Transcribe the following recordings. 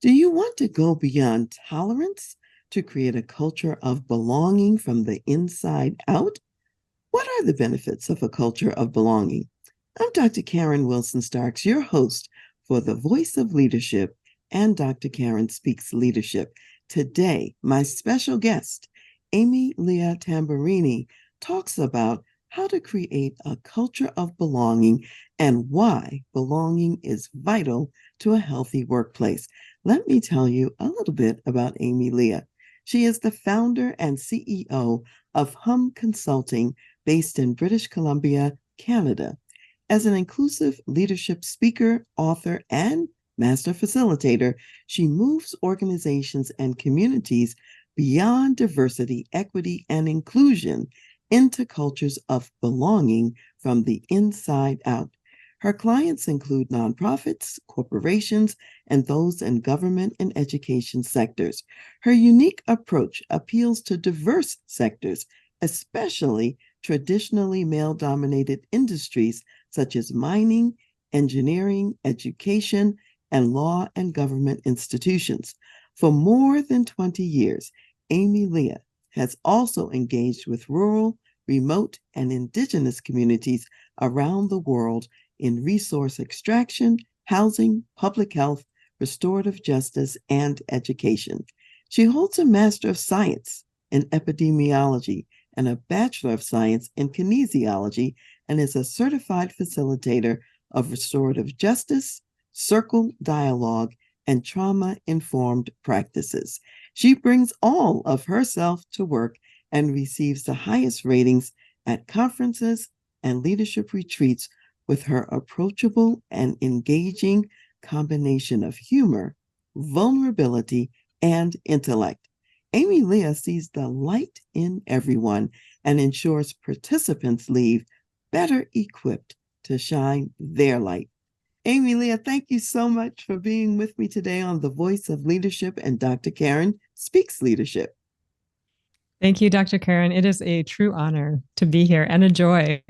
Do you want to go beyond tolerance to create a culture of belonging from the inside out? What are the benefits of a culture of belonging? I'm Dr. Karen Wilson Starks, your host for The Voice of Leadership and Dr. Karen Speaks Leadership. Today, my special guest, Ame-Lia Tamburrini, talks about how to create a culture of belonging and why belonging is vital to a healthy workplace. Let me tell you a little bit about Ame-Lia. She is the founder and CEO of Hum Consulting, based in British Columbia, Canada. As an inclusive leadership speaker, author, and master facilitator, she moves organizations and communities beyond diversity, equity, and inclusion into cultures of belonging from the inside out. Her clients include nonprofits, corporations, and those in government and education sectors. Her unique approach appeals to diverse sectors, especially traditionally male dominated industries such as mining, engineering, education, and law and government institutions. For more than 20 years, Ame-Lia has also engaged with rural, remote, and indigenous communities around the world in resource extraction, housing, public health, restorative justice, and education. She holds a Master of Science in Epidemiology and a Bachelor of Science in Kinesiology, and is a certified facilitator of restorative justice, circle dialogue, and trauma informed practices. She brings all of herself to work and receives the highest ratings at conferences and leadership retreats with her approachable and engaging combination of humor, vulnerability, and intellect. Ame-Lia sees the light in everyone and ensures participants leave better equipped to shine their light. Ame-Lia, thank you so much for being with me today on The Voice of Leadership and Dr. Karen Speaks Leadership. Thank you, Dr. Karen. It is a true honor to be here and a joy.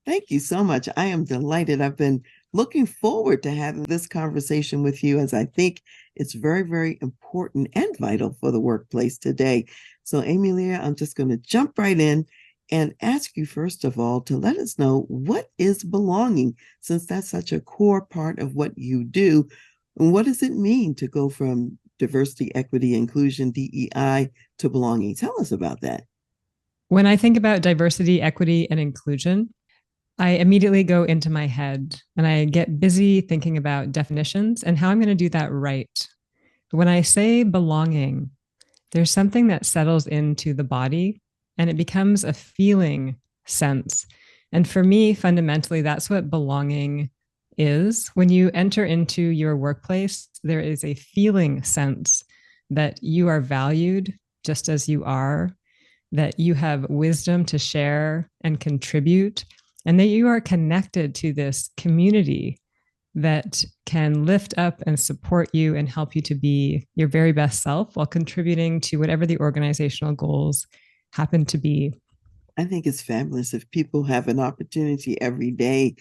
Thank you so much. I am delighted. I've been looking forward to having this conversation with you, as I think it's very, very important and vital for the workplace today. So, Ame-Lia, I'm just going to jump right in and ask you, first of all, to let us know what is belonging, since that's such a core part of what you do. And what does it mean to go from diversity, equity, inclusion, DEI, to belonging? Tell us about that. When I think about diversity, equity, and inclusion, I immediately go into my head and I get busy thinking about definitions and how I'm going to do that right. When I say belonging, there's something that settles into the body and it becomes a feeling sense. And for me, fundamentally, that's what belonging is. When you enter into your workplace, there is a feeling sense that you are valued just as you are, that you have wisdom to share and contribute, and that you are connected to this community that can lift up and support you and help you to be your very best self while contributing to whatever the organizational goals happen to be. I think it's fabulous if people have an opportunity every day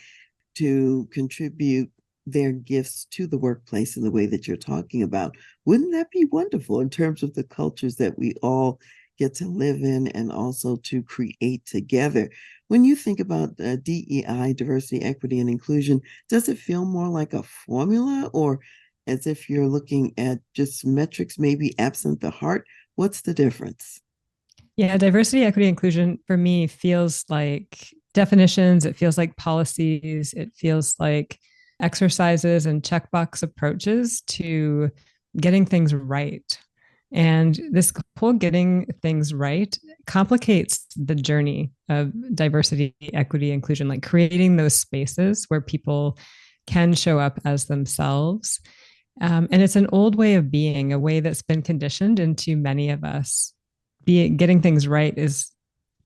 to contribute their gifts to the workplace in the way that you're talking about. Wouldn't that be wonderful in terms of the cultures that we all get to live in and also to create together? When you think about DEI, diversity, equity, and inclusion, does it feel more like a formula or as if you're looking at just metrics, maybe absent the heart? What's the difference? Yeah, diversity, equity, inclusion for me feels like definitions, it feels like policies, it feels like exercises and checkbox approaches to getting things right. And this whole getting things right complicates the journey of diversity, equity, inclusion, like creating those spaces where people can show up as themselves. And it's an old way of being, a way that's been conditioned into many of us. Getting things right is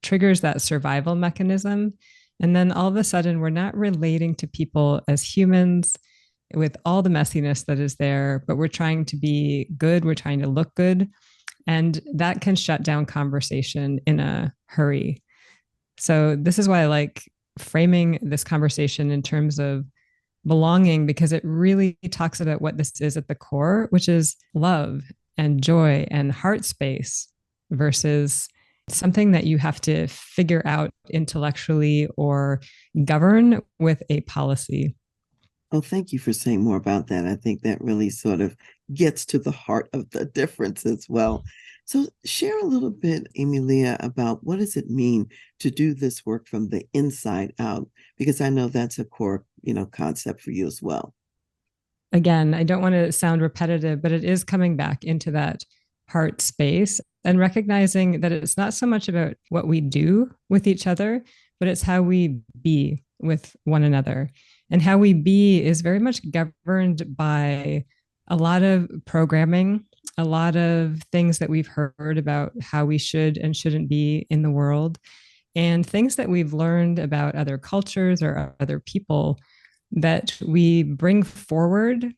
triggers that survival mechanism. And then all of a sudden, we're not relating to people as humans with all the messiness that is there, but we're trying to be good, we're trying to look good. And that can shut down conversation in a hurry. So, this is why I like framing this conversation in terms of belonging because it really talks about what this is at the core, which is love and joy and heart space versus something that you have to figure out intellectually or govern with a policy. Oh, thank you for saying more about that. I think that really sort of gets to the heart of the difference as well. So share a little bit, Emilia, about what does it mean to do this work from the inside out? Because I know that's a core, concept for you as well. Again, I don't want to sound repetitive, but it is coming back into that heart space and recognizing that it's not so much about what we do with each other, but it's how we be with one another. And how we be is very much governed by a lot of programming, a lot of things that we've heard about how we should and shouldn't be in the world, and things that we've learned about other cultures or other people that we bring forward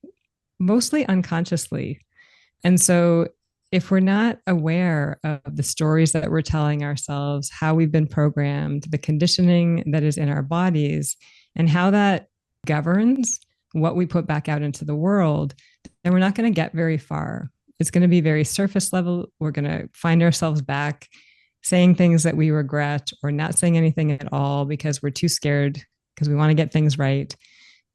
mostly unconsciously. And so, if we're not aware of the stories that we're telling ourselves, how we've been programmed, the conditioning that is in our bodies, and how that governs what we put back out into the world, then we're not going to get very far. It's going to be very surface level. We're going to find ourselves back saying things that we regret or not saying anything at all because we're too scared because we want to get things right.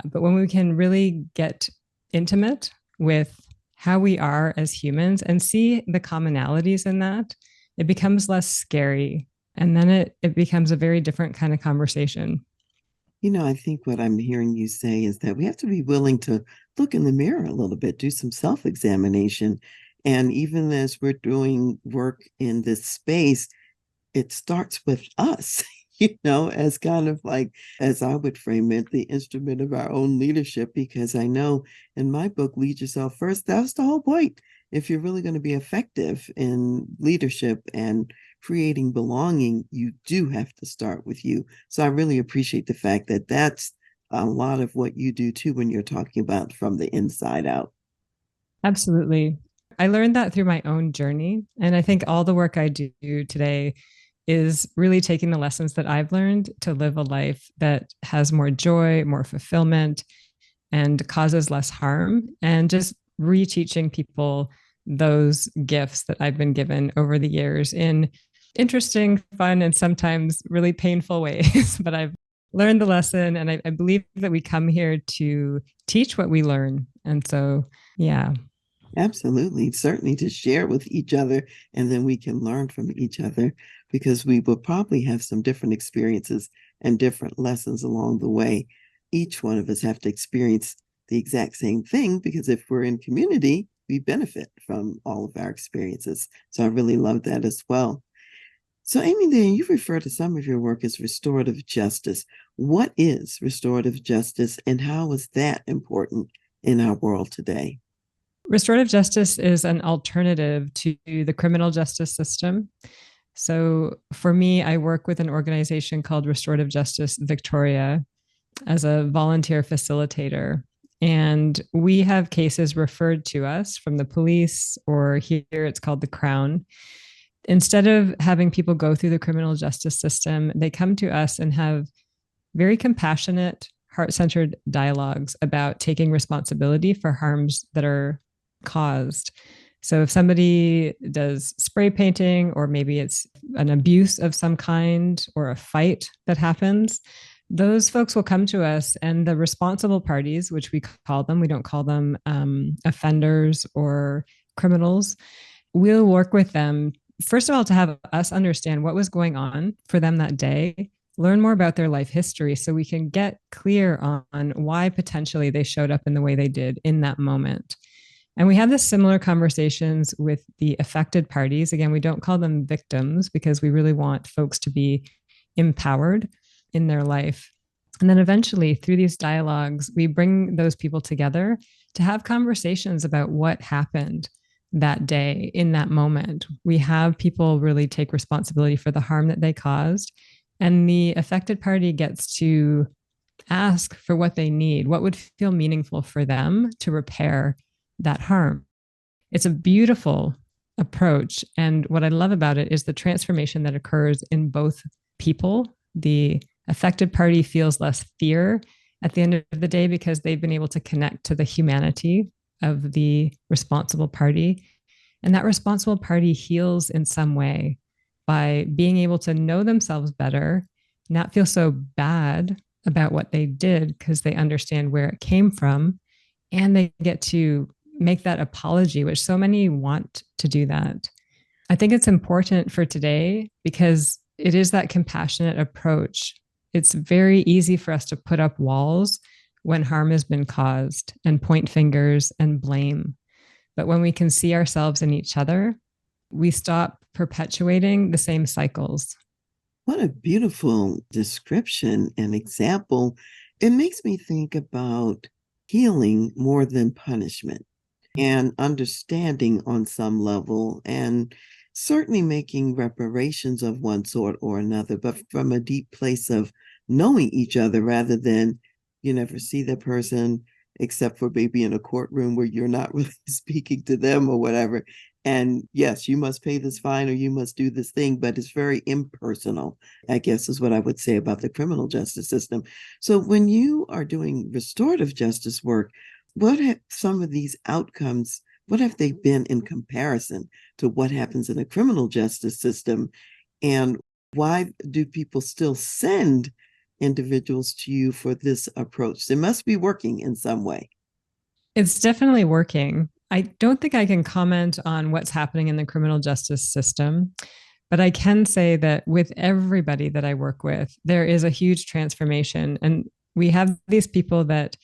But when we can really get intimate with how we are as humans and see the commonalities in that, it becomes less scary. And then it becomes a very different kind of conversation. I think what I'm hearing you say is that we have to be willing to look in the mirror a little bit, do some self examination. And even as we're doing work in this space, it starts with us, as kind of like, as I would frame it, the instrument of our own leadership. Because I know in my book, Lead Yourself First, that's the whole point. If you're really going to be effective in leadership and creating belonging, you do have to start with you. So I really appreciate the fact that that's a lot of what you do too when you're talking about from the inside out. Absolutely. I learned that through my own journey. And I think all the work I do today is really taking the lessons that I've learned to live a life that has more joy, more fulfillment, and causes less harm, and just reteaching people those gifts that I've been given over the years in interesting, fun, and sometimes really painful ways. But I've learned the lesson, and I believe that we come here to teach what we learn. And so, yeah. Absolutely. Certainly to share with each other, and then we can learn from each other because we will probably have some different experiences and different lessons along the way. Each one of us have to experience the exact same thing because if we're in community, we benefit from all of our experiences. So I really love that as well. So, Amy, then you refer to some of your work as restorative justice. What is restorative justice and how is that important in our world today? Restorative justice is an alternative to the criminal justice system. So for me, I work with an organization called Restorative Justice Victoria as a volunteer facilitator. And we have cases referred to us from the police, or here it's called the Crown. Instead of having people go through the criminal justice system, they come to us and have very compassionate, heart centered dialogues about taking responsibility for harms that are caused. So if somebody does spray painting, or maybe it's an abuse of some kind or a fight that happens, those folks will come to us, and the responsible parties, which we call them, we don't call them offenders or criminals, we'll work with them, first of all, to have us understand what was going on for them that day, learn more about their life history so we can get clear on why potentially they showed up in the way they did in that moment. And we have this similar conversations with the affected parties. Again, we don't call them victims because we really want folks to be empowered in their life. And then eventually, through these dialogues, we bring those people together to have conversations about what happened that day in that moment. We have people really take responsibility for the harm that they caused. And the affected party gets to ask for what they need, what would feel meaningful for them to repair that harm. It's a beautiful approach. And what I love about it is the transformation that occurs in both people. The affected party feels less fear at the end of the day because they've been able to connect to the humanity of the responsible party. And that responsible party heals in some way by being able to know themselves better, not feel so bad about what they did because they understand where it came from, and they get to make that apology, which so many want to do that. I think it's important for today because it is that compassionate approach. It's very easy for us to put up walls when harm has been caused and point fingers and blame. But when we can see ourselves in each other, we stop perpetuating the same cycles. What a beautiful description and example. It makes me think about healing more than punishment and understanding on some level, and certainly making reparations of one sort or another, but from a deep place of knowing each other rather than you never see the person except for maybe in a courtroom where you're not really speaking to them or whatever. And yes, you must pay this fine or you must do this thing, but it's very impersonal, I guess is what I would say about the criminal justice system. So when you are doing restorative justice work, what have some of these outcomes, what have they been in comparison to what happens in the criminal justice system? And why do people still send individuals to you for this approach? It must be working in some way. It's definitely working. I don't think I can comment on what's happening in the criminal justice system, but I can say that with everybody that I work with, there is a huge transformation. And we have these people that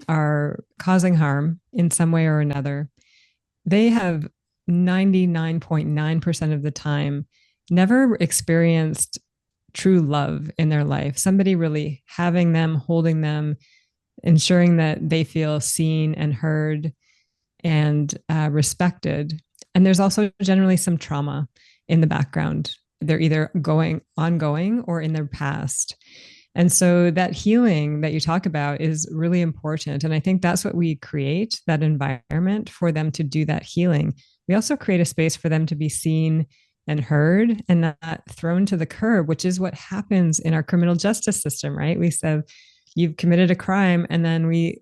are causing harm in some way or another. They have 99.9% of the time never experienced true love in their life, somebody really having them, holding them, ensuring that they feel seen and heard and respected. And there's also generally some trauma in the background. They're either going ongoing or in their past. And so that healing that you talk about is really important. And I think that's what we create, that environment for them to do that healing. We also create a space for them to be seen and heard and not thrown to the curb, which is what happens in our criminal justice system, right? We said, you've committed a crime, and then we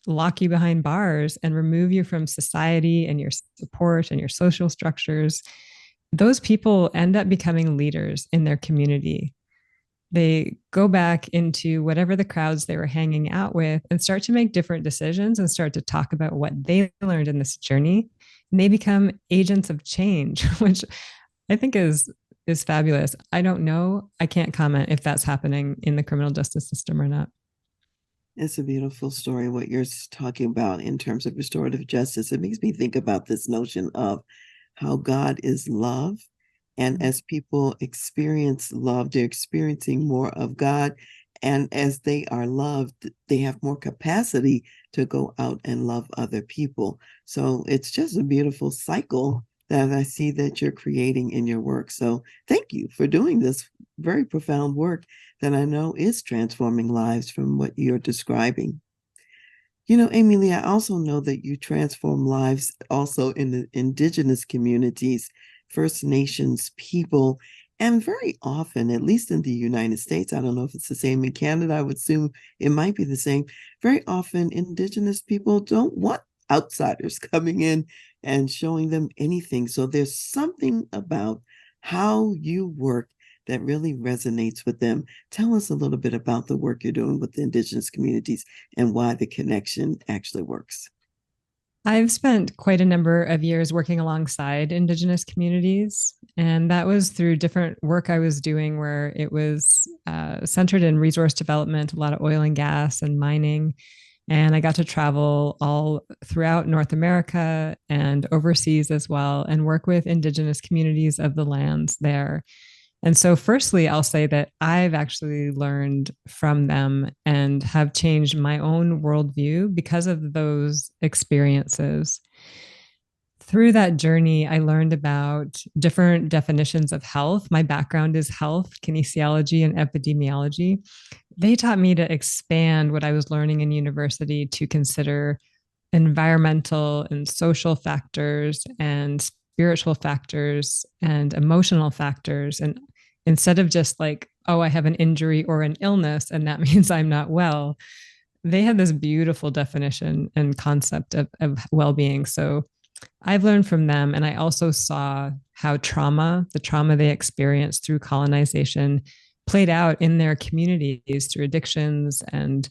lock you behind bars and remove you from society and your support and your social structures. Those people end up becoming leaders in their community. They go back into whatever the crowds they were hanging out with and start to make different decisions and start to talk about what they learned in this journey. And they become agents of change, which I think is fabulous. I don't know. I can't comment if that's happening in the criminal justice system or not. It's a beautiful story, what you're talking about in terms of restorative justice. It makes me think about this notion of how God is love. And as people experience love, they're experiencing more of God. And as they are loved, they have more capacity to go out and love other people. So it's just a beautiful cycle that I see that you're creating in your work. So thank you for doing this very profound work that I know is transforming lives from what you're describing. You know, Ame-Lia, I also know that you transform lives also in the Indigenous communities, First Nations people, and very often, at least in the United States, I don't know if it's the same in Canada, I would assume it might be the same. Very often, Indigenous people don't want outsiders coming in and showing them anything. So there's something about how you work that really resonates with them. Tell us a little bit about the work you're doing with the Indigenous communities and why the connection actually works. I've spent quite a number of years working alongside Indigenous communities, and that was through different work I was doing where it was centered in resource development, a lot of oil and gas and mining. And I got to travel all throughout North America and overseas as well, and work with Indigenous communities of the lands there. And so, firstly, I'll say that I've actually learned from them and have changed my own worldview because of those experiences. Through that journey, I learned about different definitions of health. My background is health, kinesiology, and epidemiology. They taught me to expand what I was learning in university to consider environmental and social factors and spiritual factors and emotional factors. And instead of just like, oh, I have an injury or an illness, and that means I'm not well, they had this beautiful definition and concept of well-being. So I've learned from them, and I also saw how the trauma they experienced through colonization, played out in their communities through addictions and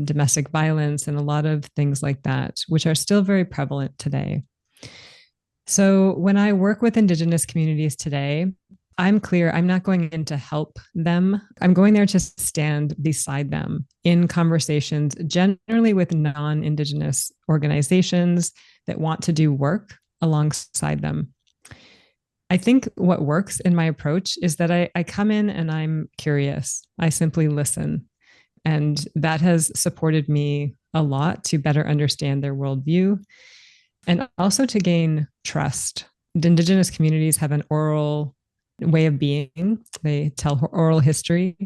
domestic violence and a lot of things like that, which are still very prevalent today. So when I work with Indigenous communities today, I'm clear I'm not going in to help them. I'm going there to stand beside them in conversations, generally with non Indigenous organizations that want to do work alongside them. I think what works in my approach is that I come in and I'm curious. I simply listen. And that has supported me a lot to better understand their worldview and also to gain trust. Indigenous communities have an oral way of being, they tell oral history,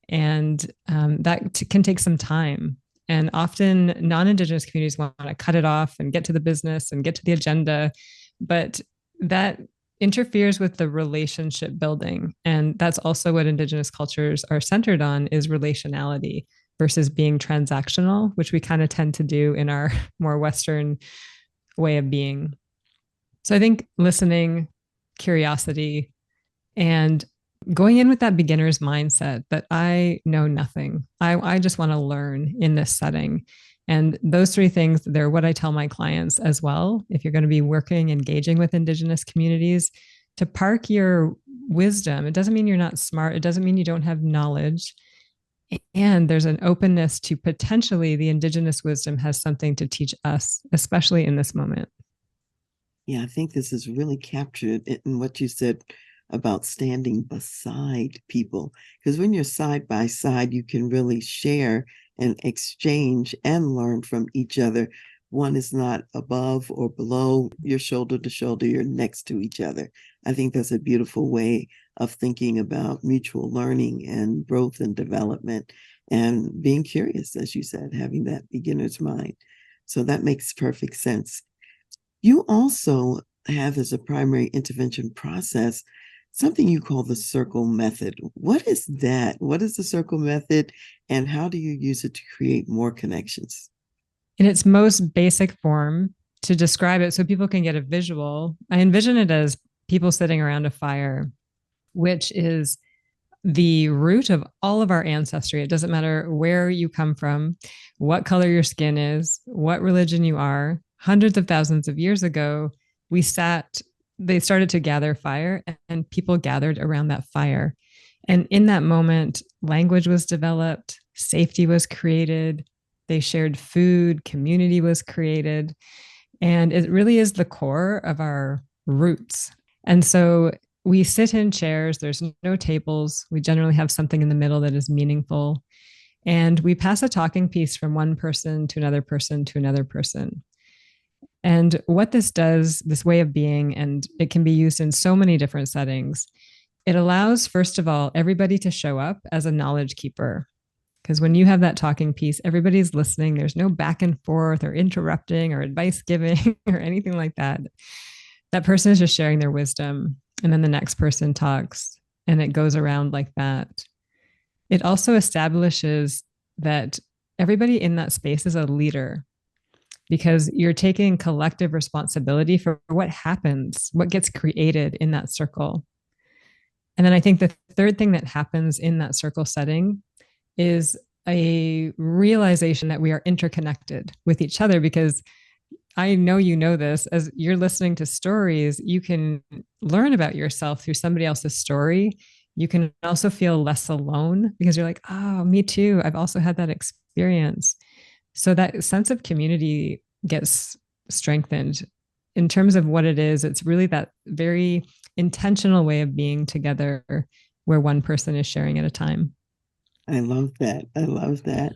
and can take some time. And often non Indigenous communities want to cut it off and get to the business and get to the agenda. But that interferes with the relationship building. And that's also what Indigenous cultures are centered on, is relationality versus being transactional, which we kind of tend to do in our more Western way of being. So I think listening, curiosity, and going in with that beginner's mindset that I know nothing. I just want to learn in this setting. And those three things, they're what I tell my clients as well. If you're going to be working, engaging with Indigenous communities, to park your wisdom. It doesn't mean you're not smart. It doesn't mean you don't have knowledge. And there's an openness to potentially the Indigenous wisdom has something to teach us, especially in this moment. Yeah, I think this is really captured in what you said about standing beside people. Because when you're side by side, you can really share and exchange and learn from each other. One is not above or below, you're shoulder to shoulder, you're next to each other. I think that's a beautiful way of thinking about mutual learning and growth and development and being curious, as you said, having that beginner's mind. So that makes perfect sense. You also have as a primary intervention process something you call the circle method. What is that? What is the circle method, and how do you use it to create more connections? In its most basic form, to describe it so people can get a visual, I envision it as people sitting around a fire, which is the root of all of our ancestry. It doesn't matter where you come from, what color your skin is, what religion you are. Hundreds of thousands of years ago, they started to gather fire, and people gathered around that fire. And in that moment, language was developed, safety was created, they shared food, community was created. And it really is the core of our roots. And so we sit in chairs, there's no tables. We generally have something in the middle that is meaningful. And we pass a talking piece from one person to another person to another person. And what this does, this way of being, and it can be used in so many different settings, it allows, first of all, everybody to show up as a knowledge keeper. Because when you have that talking piece, everybody's listening. There's no back and forth or interrupting or advice giving or anything like that. That person is just sharing their wisdom. And then the next person talks, and it goes around like that. It also establishes that everybody in that space is a leader, because you're taking collective responsibility for what happens, what gets created in that circle. And then I think the third thing that happens in that circle setting is a realization that we are interconnected with each other, because I know you know this, as you're listening to stories, you can learn about yourself through somebody else's story. You can also feel less alone because you're like, oh, me too. I've also had that experience. So that sense of community gets strengthened. In terms of what it is, it's really that very intentional way of being together where one person is sharing at a time. I love that. I love that.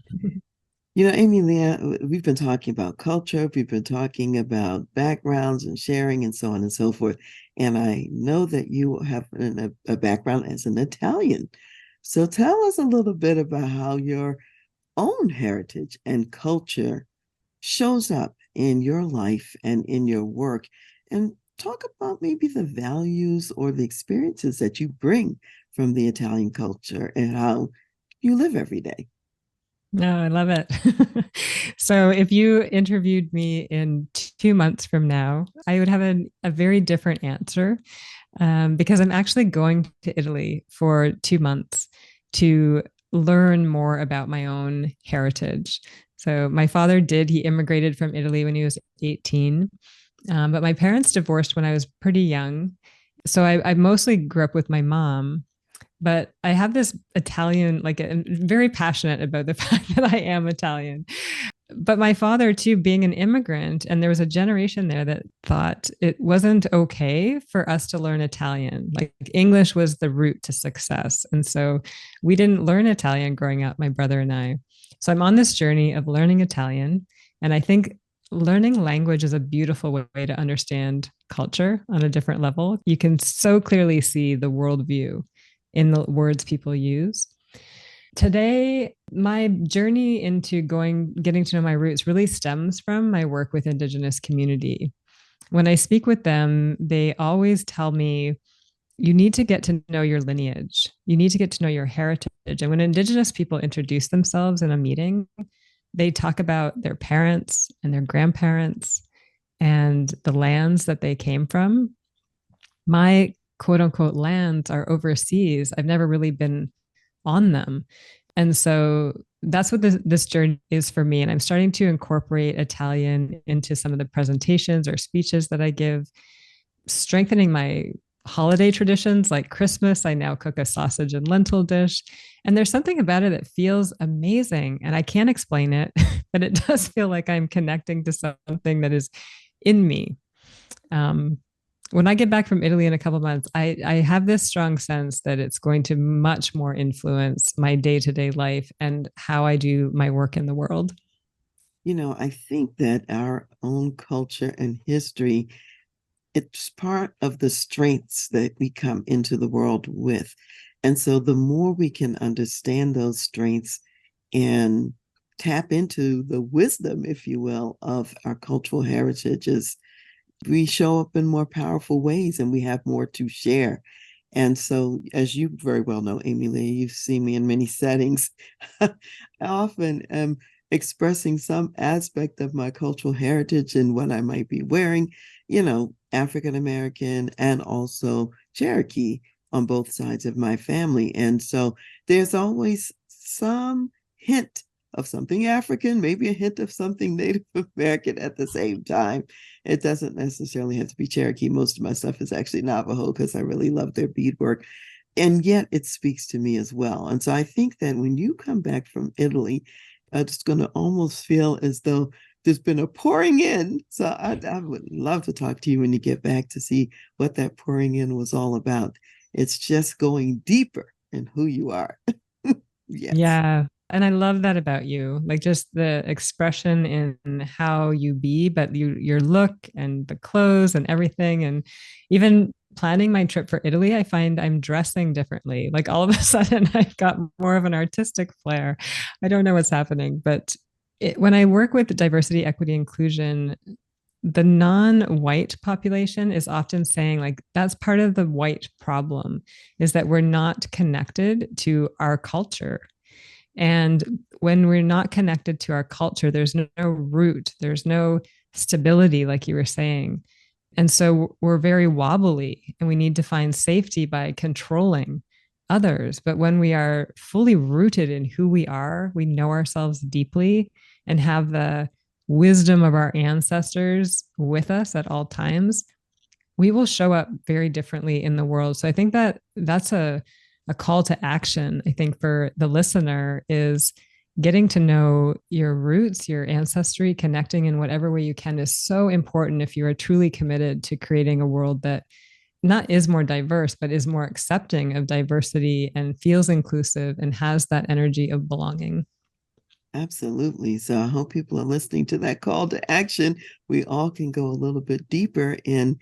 You know, Ame-Lia, we've been talking about culture, we've been talking about backgrounds and sharing and so on and so forth. And I know that you have a background as an Italian. So tell us a little bit about how your own heritage and culture shows up in your life and in your work. And talk about maybe the values or the experiences that you bring from the Italian culture and how you live every day. No, I love it. So if you interviewed me in 2 months from now, I would have a very different answer, because I'm actually going to Italy for 2 months to learn more about my own heritage. So my father he immigrated from Italy when he was 18, but my parents divorced when I was pretty young. So I mostly grew up with my mom, but I have this Italian, like I'm very passionate about the fact that I am Italian. But my father, too, being an immigrant, and there was a generation there that thought it wasn't okay for us to learn Italian. Like English was the route to success. And so we didn't learn Italian growing up, my brother and I. So I'm on this journey of learning Italian. And I think learning language is a beautiful way to understand culture on a different level. You can so clearly see the worldview in the words people use. Today, my journey into getting to know my roots really stems from my work with Indigenous community. When I speak with them, they always tell me, you need to get to know your lineage. You need to get to know your heritage. And when Indigenous people introduce themselves in a meeting, they talk about their parents and their grandparents and the lands that they came from. My quote unquote lands are overseas. I've never really been on them. And so that's what this journey is for me. And I'm starting to incorporate Italian into some of the presentations or speeches that I give, strengthening my holiday traditions like Christmas. I now cook a sausage and lentil dish. And there's something about it that feels amazing. And I can't explain it, but it does feel like I'm connecting to something that is in me. Um, when I get back from Italy in a couple of months, I have this strong sense that it's going to much more influence my day to day life and how I do my work in the world. I think that our own culture and history, it's part of the strengths that we come into the world with. And so the more we can understand those strengths and tap into the wisdom, if you will, of our cultural heritages, we show up in more powerful ways and we have more to share. And so, as you very well know, Ame-Lia, you've seen me in many settings. I often am expressing some aspect of my cultural heritage and what I might be wearing, African American and also Cherokee on both sides of my family. And so there's always some hint of something African, maybe a hint of something Native American at the same time. It doesn't necessarily have to be Cherokee. Most of my stuff is actually Navajo because I really love their beadwork. And yet it speaks to me as well. And so I think that when you come back from Italy, it's going to almost feel as though there's been a pouring in. So I would love to talk to you when you get back to see what that pouring in was all about. It's just going deeper in who you are. Yes. Yeah. And I love that about you, like just the expression in how you be, but your look and the clothes and everything. And even planning my trip for Italy, I find I'm dressing differently. Like all of a sudden, I've got more of an artistic flair. I don't know what's happening, but when I work with diversity, equity, inclusion, the non-white population is often saying like that's part of the white problem is that we're not connected to our culture. And when we're not connected to our culture, there's no root, there's no stability, like you were saying. And so we're very wobbly and we need to find safety by controlling others. But when we are fully rooted in who we are, we know ourselves deeply and have the wisdom of our ancestors with us at all times, we will show up very differently in the world. So I think that that's a call to action, I think, for the listener is getting to know your roots, your ancestry, connecting in whatever way you can is so important if you are truly committed to creating a world that not is more diverse, but is more accepting of diversity and feels inclusive and has that energy of belonging. Absolutely. So I hope people are listening to that call to action. We all can go a little bit deeper in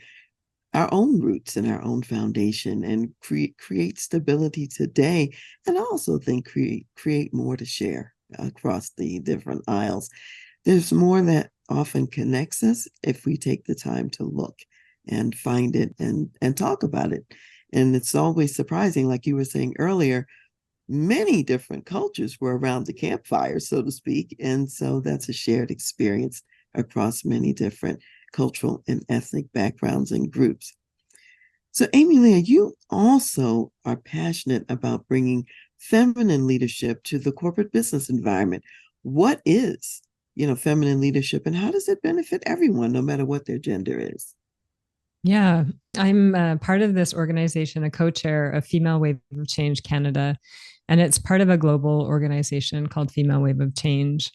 our own roots and our own foundation and create stability today. And I also think create more to share across the different aisles. There's more that often connects us if we take the time to look and find it and talk about it. And it's always surprising, like you were saying earlier, many different cultures were around the campfire, so to speak. And so that's a shared experience across many different cultural and ethnic backgrounds and groups. So, Ame-Lia, you also are passionate about bringing feminine leadership to the corporate business environment. What is, feminine leadership, and how does it benefit everyone, no matter what their gender is? Yeah, I'm part of this organization, a co-chair of Female Wave of Change Canada, and it's part of a global organization called Female Wave of Change.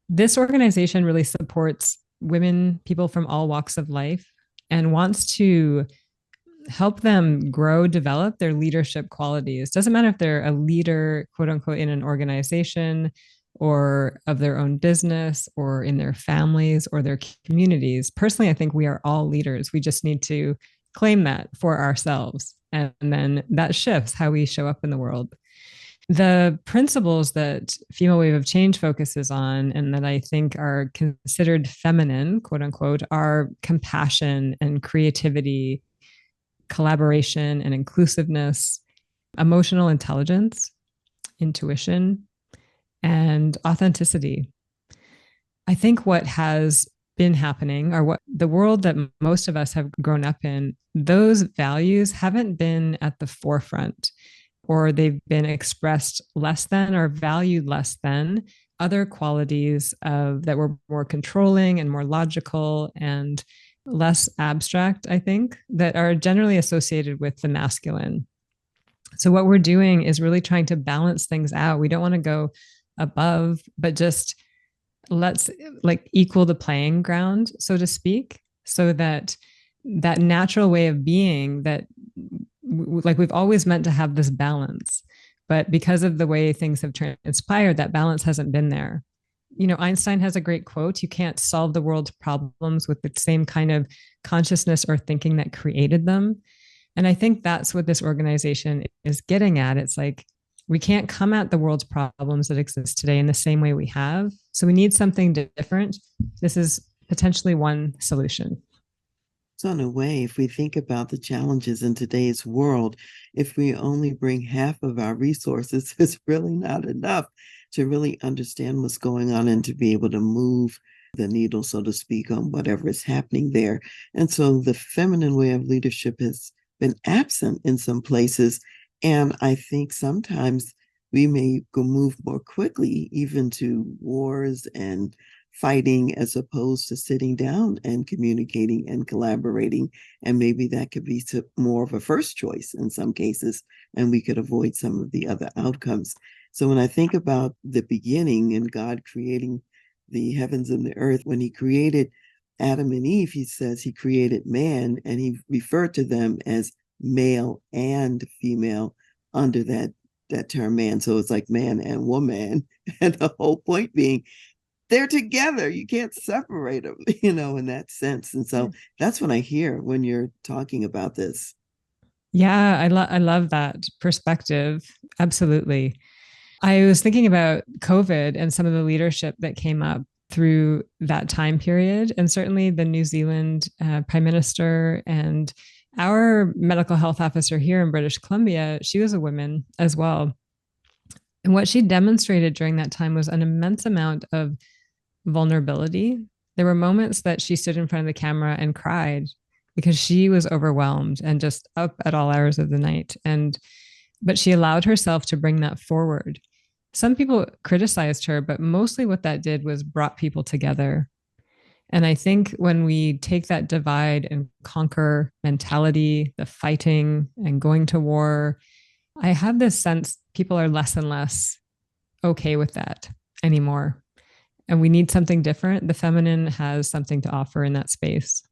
This organization really supports women, people from all walks of life, and wants to help them grow, develop their leadership qualities. Doesn't matter if they're a leader, quote unquote, in an organization or of their own business or in their families or their communities. Personally, I think we are all leaders. We just need to claim that for ourselves. And then that shifts how we show up in the world. The principles that Female Wave of Change focuses on and that I think are considered feminine, quote unquote, are compassion and creativity, collaboration and inclusiveness, emotional intelligence, intuition, and authenticity. I think what has been happening, or what the world that most of us have grown up in, those values haven't been at the forefront, or they've been expressed less than or valued less than other qualities of that were more controlling and more logical and less abstract, I think, that are generally associated with the masculine. So what we're doing is really trying to balance things out. We don't want to go above, but just let's like equal the playing ground, so to speak, so that that natural way of being that like we've always meant to have this balance, but because of the way things have transpired, that balance hasn't been there. Einstein has a great quote: you can't solve the world's problems with the same kind of consciousness or thinking that created them. And I think that's what this organization is getting at. It's like we can't come at the world's problems that exist today in the same way we have. So we need something different. This is potentially one solution. So, in a way, if we think about the challenges in today's world, if we only bring half of our resources, it's really not enough to really understand what's going on and to be able to move the needle, so to speak, on whatever is happening there. And so the feminine way of leadership has been absent in some places. And I think sometimes we may go move more quickly, even to wars and fighting, as opposed to sitting down and communicating and collaborating. And maybe that could be more of a first choice in some cases, and we could avoid some of the other outcomes. So when I think about the beginning and God creating the heavens and the earth, when he created Adam and Eve, he says he created man, and he referred to them as male and female under that term man. So it's like man and woman. And the whole point being they're together. You can't separate them, in that sense. And so that's what I hear when you're talking about this. Yeah, I love that perspective. Absolutely. I was thinking about COVID and some of the leadership that came up through that time period. And certainly the New Zealand Prime Minister and our medical health officer here in British Columbia, she was a woman as well. And what she demonstrated during that time was an immense amount of vulnerability. There were moments that she stood in front of the camera and cried because she was overwhelmed and just up at all hours of the night. But she allowed herself to bring that forward. Some people criticized her, but mostly what that did was brought people together. And I think when we take that divide and conquer mentality, the fighting and going to war, I have this sense people are less and less okay with that anymore. And we need something different. The feminine has something to offer in that space.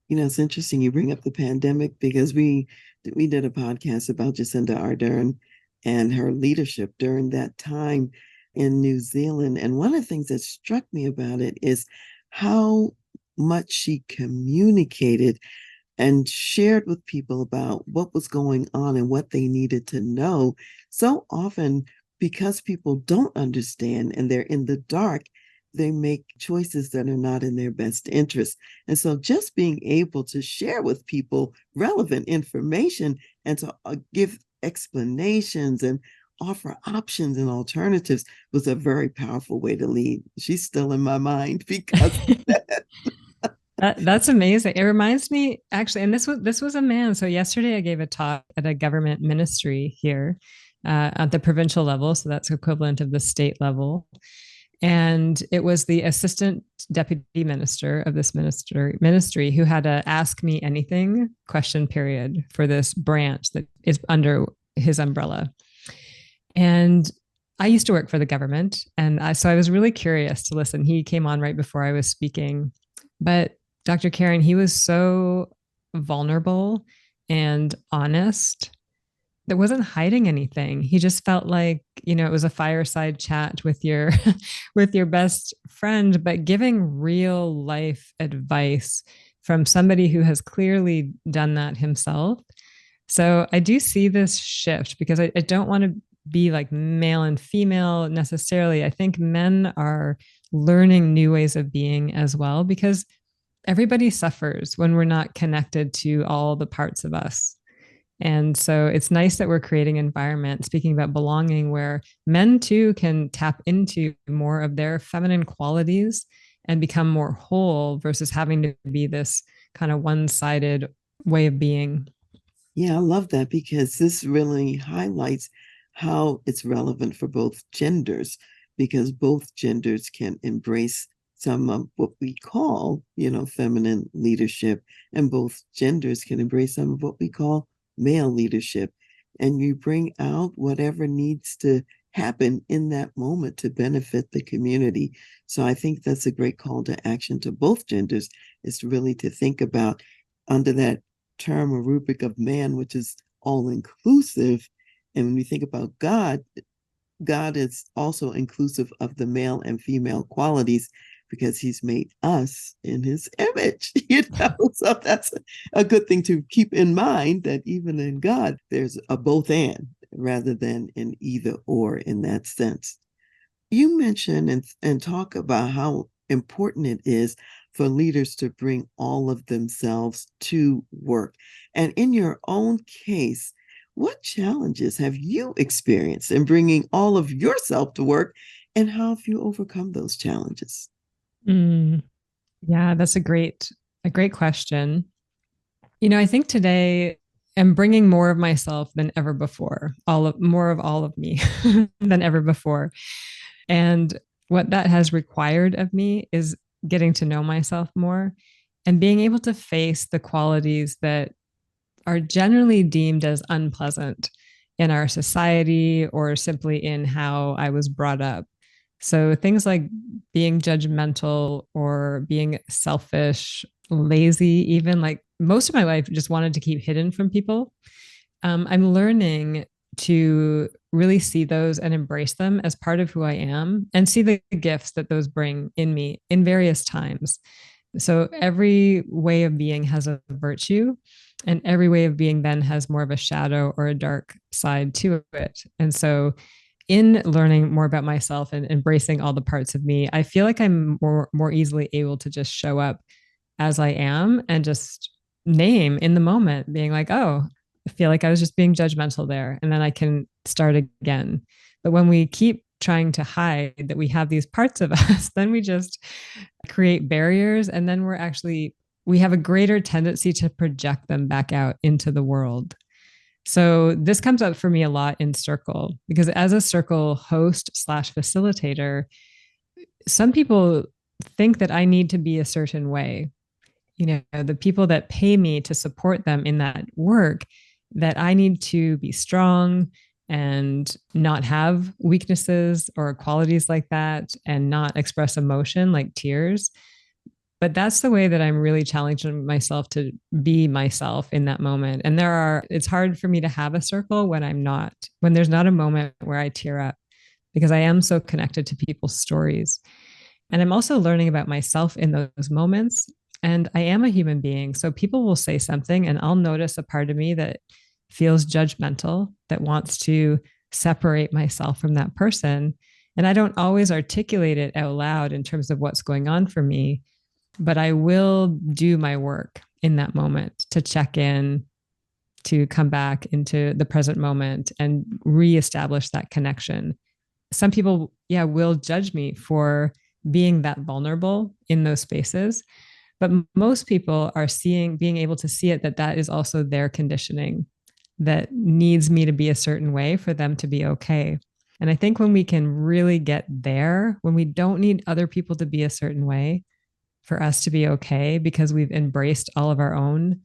It's interesting you bring up the pandemic because we did a podcast about Jacinda Ardern and her leadership during that time in New Zealand. And one of the things that struck me about it is how much she communicated and shared with people about what was going on and what they needed to know. So often, because people don't understand and they're in the dark, they make choices that are not in their best interest. And so just being able to share with people relevant information and to give explanations and offer options and alternatives was a very powerful way to lead. She's still in my mind because of that. That's amazing. It reminds me actually, and this was a man. So yesterday I gave a talk at a government ministry here at the provincial level. So that's equivalent of the state level. And it was the assistant deputy minister of this ministry who had a ask me anything question period for this branch that is under his umbrella. And I used to work for the government. So I was really curious to listen. He came on right before I was speaking. But Dr. Karen, he was so vulnerable and honest. That wasn't hiding anything. He just felt like, it was a fireside chat with your with your best friend, but giving real life advice from somebody who has clearly done that himself. So I do see this shift because I don't want to be like male and female necessarily. I think men are learning new ways of being as well because everybody suffers when we're not connected to all the parts of us. And so it's nice that we're creating an environment, speaking about belonging, where men too can tap into more of their feminine qualities and become more whole versus having to be this kind of one-sided way of being. Yeah, I love that because this really highlights how it's relevant for both genders, because both genders can embrace some of what we call, feminine leadership, and both genders can embrace some of what we call male leadership. And you bring out whatever needs to happen in that moment to benefit the community. So I think that's a great call to action to both genders, is really to think about under that term or rubric of man, which is all inclusive. And when we think about God, God is also inclusive of the male and female qualities because he's made us in his image, So that's a good thing to keep in mind, that even in God, there's a both and rather than an either or in that sense. You mentioned and talk about how important it is for leaders to bring all of themselves to work. And in your own case, what challenges have you experienced in bringing all of yourself to work, and how have you overcome those challenges? Mm, yeah, that's a great question. I think today I'm bringing more of myself than ever before, more of all of me than ever before. And what that has required of me is getting to know myself more and being able to face the qualities that are generally deemed as unpleasant in our society or simply in how I was brought up. So things like being judgmental or being selfish, lazy, even like most of my life just wanted to keep hidden from people. I'm learning to really see those and embrace them as part of who I am and see the gifts that those bring in me in various times. So every way of being has a virtue, and every way of being then has more of a shadow or a dark side to it. And so in learning more about myself and embracing all the parts of me, I feel like I'm more easily able to just show up as I am and just name in the moment, being like, oh, I feel like I was just being judgmental there. And then I can start again. But when we keep trying to hide that we have these parts of us, then we just create barriers. And then we have a greater tendency to project them back out into the world. So this comes up for me a lot in circle because as a circle host slash facilitator, some people think that I need to be a certain way. The people that pay me to support them in that work, that I need to be strong and not have weaknesses or qualities like that and not express emotion like tears. But that's the way that I'm really challenging myself to be myself in that moment. And it's hard for me to have a circle when there's not a moment where I tear up because I am so connected to people's stories. And I'm also learning about myself in those moments. And I am a human being. So people will say something and I'll notice a part of me that feels judgmental, that wants to separate myself from that person. And I don't always articulate it out loud in terms of what's going on for me, but I will do my work in that moment to check in to come back into the present moment and reestablish that connection. Some people, yeah, will judge me for being that vulnerable in those spaces. But most people are being able to see it, that that is also their conditioning that needs me to be a certain way for them to be okay. And I think when we can really get there, when we don't need other people to be a certain way for us to be okay because we've embraced all of our own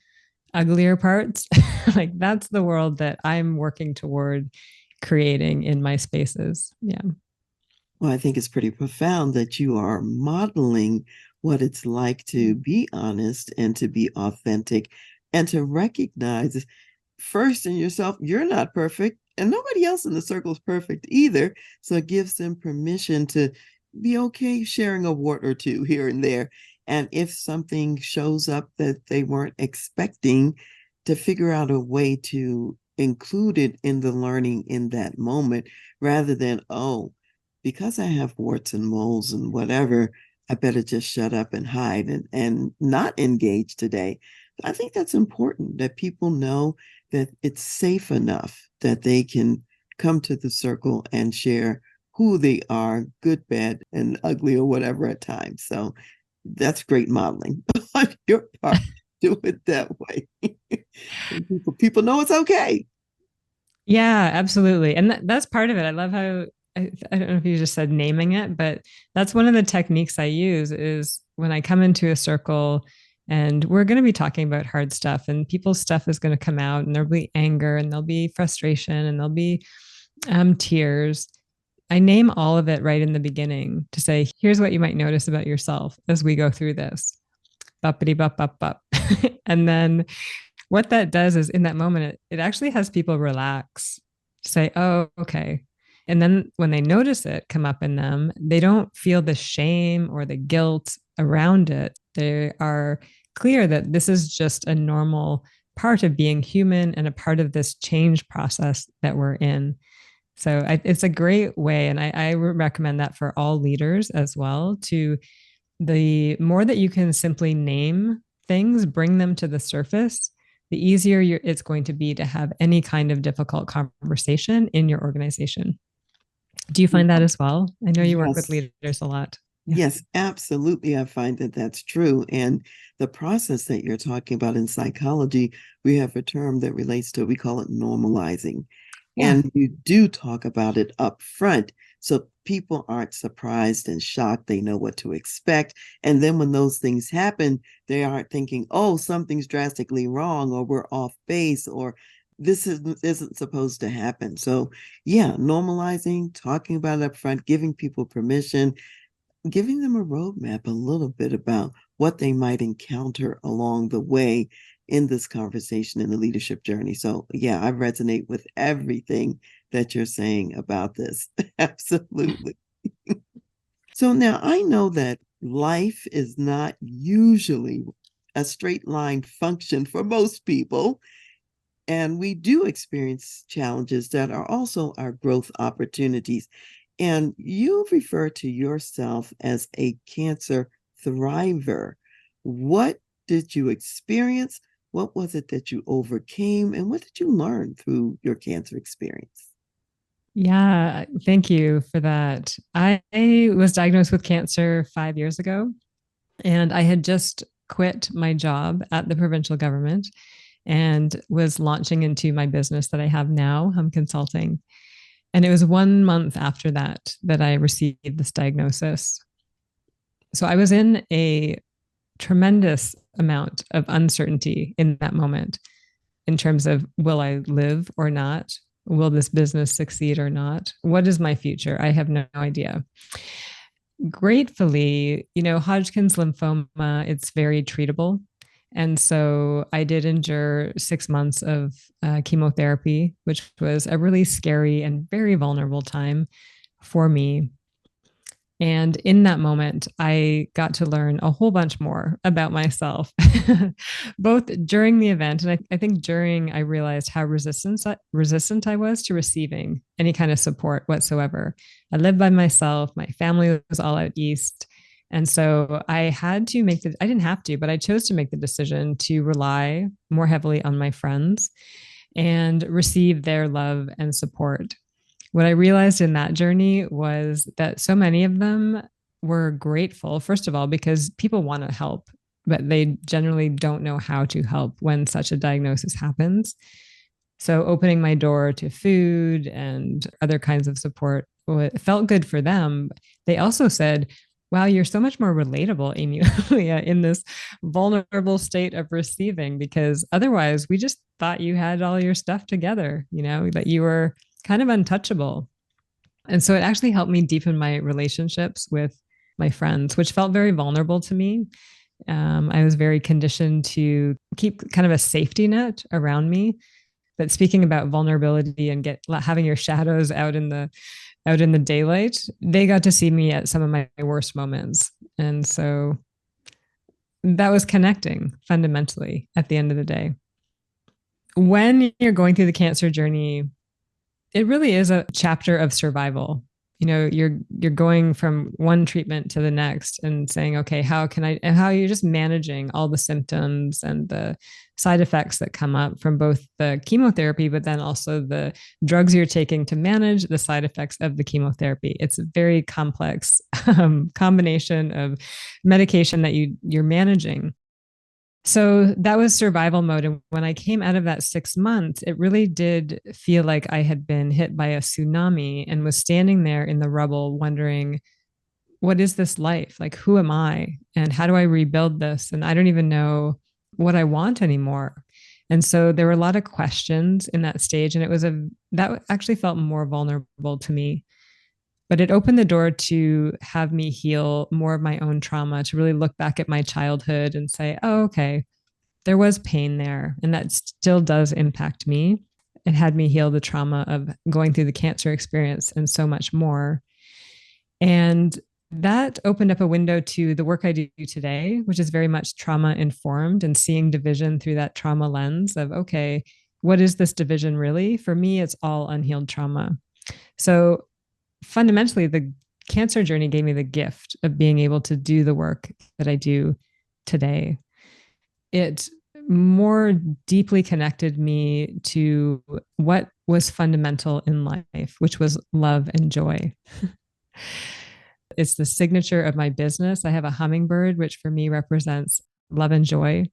uglier parts, like that's the world that I'm working toward creating in my spaces. Yeah. Well, I think it's pretty profound that you are modeling what it's like to be honest and to be authentic and to recognize first in yourself, you're not perfect, and nobody else in the circle is perfect either. So it gives them permission to be okay sharing a wart or two here and there. And if something shows up that they weren't expecting, to figure out a way to include it in the learning in that moment rather than, oh, because I have warts and moles and whatever, I better just shut up and hide and not engage today. I think that's important that people know that it's safe enough that they can come to the circle and share who they are, good, bad, and ugly, or whatever at times. So that's great modeling on your part. Do it that way. People know it's okay. Yeah, absolutely. And that's part of it. I love how I don't know if you just said naming it, but that's one of the techniques I use is when I come into a circle and we're going to be talking about hard stuff and people's stuff is going to come out and there'll be anger and there'll be frustration and there'll be tears. I name all of it right in the beginning to say, here's what you might notice about yourself as we go through this. Buppity bup bup bup. And then what that does is in that moment, it actually has people relax, say, oh, okay. And then when they notice it come up in them, they don't feel the shame or the guilt around it. They are clear that this is just a normal part of being human and a part of this change process that we're in. So it's a great way. And I recommend that for all leaders as well. To the more that you can simply name things, bring them to the surface, the easier it's going to be to have any kind of difficult conversation in your organization. Do you find that as well? I know you work with Yes. leaders a lot. Yeah. Yes, absolutely. I find that that's true. And the process that you're talking about in psychology, we have a term that relates to it. We call it normalizing. Yeah. And you do talk about it up front. So people aren't surprised and shocked. They know what to expect. And then when those things happen, they aren't thinking, oh, something's drastically wrong or we're off base or isn't supposed to happen. So yeah, normalizing, talking about it up front, giving people permission, giving them a roadmap a little bit about what they might encounter along the way in this conversation in the leadership journey. So, yeah, I resonate with everything that you're saying about this. Absolutely. So, now I know that life is not usually a straight line function for most people. And we do experience challenges that are also our growth opportunities. And you refer to yourself as a cancer thriver. What did you experience? What was it that you overcame? And what did you learn through your cancer experience? Yeah. Thank you for that. I was diagnosed with cancer 5 years ago, and I had just quit my job at the provincial government and was launching into my business that I have now. I'm consulting. And it was 1 month after that that I received this diagnosis. So I was in a tremendous amount of uncertainty in that moment in terms of, will I live or not? Will this business succeed or not? What is my future? I have no idea. Gratefully, Hodgkin's lymphoma, it's very treatable. And so I did endure 6 months of chemotherapy, which was a really scary and very vulnerable time for me. And in that moment, I got to learn a whole bunch more about myself, both during the event. And I think during, I realized how resistant I was to receiving any kind of support whatsoever. I lived by myself. My family was all out east. And so I didn't have to, but I chose to make the decision to rely more heavily on my friends and receive their love and support. What I realized in that journey was that so many of them were grateful, first of all, because people want to help, but they generally don't know how to help when such a diagnosis happens. So opening my door to food and other kinds of support felt good for them. They also said, wow, you're so much more relatable, Ame-Lia, in this vulnerable state of receiving, because otherwise we just thought you had all your stuff together, that you were kind of untouchable. And so it actually helped me deepen my relationships with my friends, which felt very vulnerable to me. I was very conditioned to keep kind of a safety net around me. But speaking about vulnerability and having your shadows out in the daylight, they got to see me at some of my worst moments. And so that was connecting fundamentally at the end of the day. When you're going through the cancer journey, it really is a chapter of survival. You're going from one treatment to the next and saying, okay, how you're just managing all the symptoms and the side effects that come up from both the chemotherapy, but then also the drugs you're taking to manage the side effects of the chemotherapy. It's a very complex combination of medication that you're managing. So that was survival mode. And when I came out of that 6 months, it really did feel like I had been hit by a tsunami and was standing there in the rubble wondering, what is this life? Like, who am I? And how do I rebuild this? And I don't even know what I want anymore. And so there were a lot of questions in that stage. And that actually felt more vulnerable to me. But it opened the door to have me heal more of my own trauma, to really look back at my childhood and say, oh, okay, there was pain there. And that still does impact me. It had me heal the trauma of going through the cancer experience and so much more. And that opened up a window to the work I do today, which is very much trauma informed and seeing division through that trauma lens of, okay, what is this division really? For me, it's all unhealed trauma. So fundamentally, the cancer journey gave me the gift of being able to do the work that I do today. It more deeply connected me to what was fundamental in life, which was love and joy. It's the signature of my business. I have a hummingbird, which for me represents love and joy.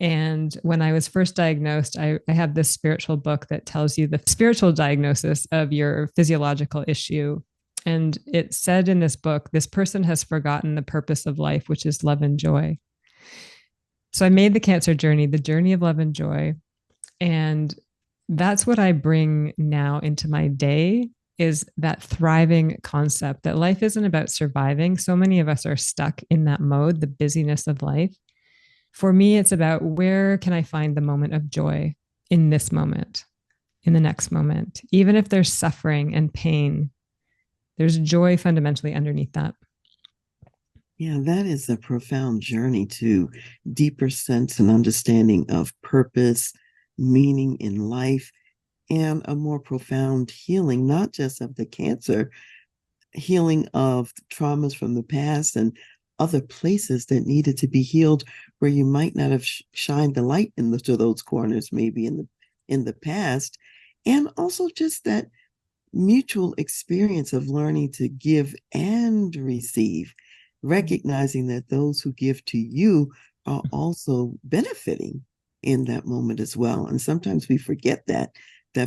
And when I was first diagnosed, I have this spiritual book that tells you the spiritual diagnosis of your physiological issue. And it said in this book, this person has forgotten the purpose of life, which is love and joy. So I made the cancer journey the journey of love and joy. And that's what I bring now into my day, is that thriving concept that life isn't about surviving. So many of us are stuck in that mode, the busyness of life. For me, it's about, where can I find the moment of joy in this moment, in the next moment? Even if there's suffering and pain, there's joy fundamentally underneath that. Yeah, that is a profound journey to deeper sense and understanding of purpose, meaning in life, and a more profound healing, not just of the cancer, healing of traumas from the past and other places that needed to be healed, where you might not have shined the light to those corners maybe in the past. And also just that mutual experience of learning to give and receive, recognizing that those who give to you are also benefiting in that moment as well. And sometimes we forget that